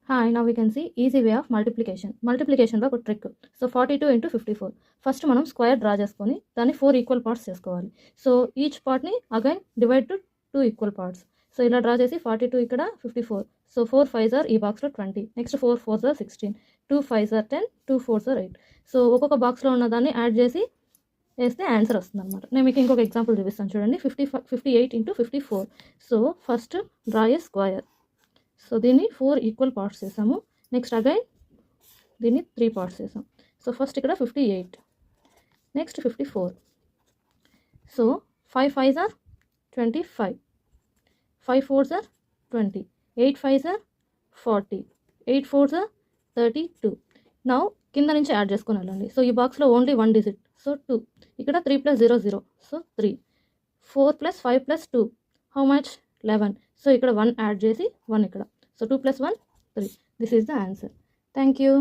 Hi, now we can see easy way of multiplication. Multiplication లో ఒక trick. So 42 into 54. First మనం square draw చేసుకొని దాన్ని 4 equal parts చేసుకోవాలి. సో ఈచ్ పార్ట్ని again divide to 2 equal parts. So ఇలా draw చేసి 42 ఇక్కడ 54. సో 4 5s ఆర్ ఈ బాక్స్లో 20. Next 4 4s are 16. 2 5s are 10. 2 4s are 8. So ఒక్కొక్క బాక్స్లో ఉన్న దాన్ని యాడ్ చేసి వేస్తే ఆన్సర్ వస్తుంది అనమాట. నేను మీకు ఇంకొక ఎగ్జాంపుల్ చూపిస్తాను చూడండి. 58 into 54. So first draw a square. So దీన్ని 4 ఈక్వల్ పార్ట్స్ చేసాము. నెక్స్ట్ అగైన్ దీన్ని 3 పార్ట్స్ చేసాం. సో ఫస్ట్ ఇక్కడ 58, next 54. So 5 5s are 25, 5 4s are 20, 8 5s are 40, 8 4s are 32. Now కింద నుంచి యాడ్ చేసుకొని వెళ్ళండి. సో ఈ బాక్స్లో ఓన్లీ 1 డిజిట్, సో 2. ఇక్కడ 3 + 0 0, సో 3. 4 + 5 + 2 how much 11. సో ఇక్కడ 1 యాడ్ చేసి 1 ఇక్కడ. So 2 + 1 3. This is the answer. Thank you.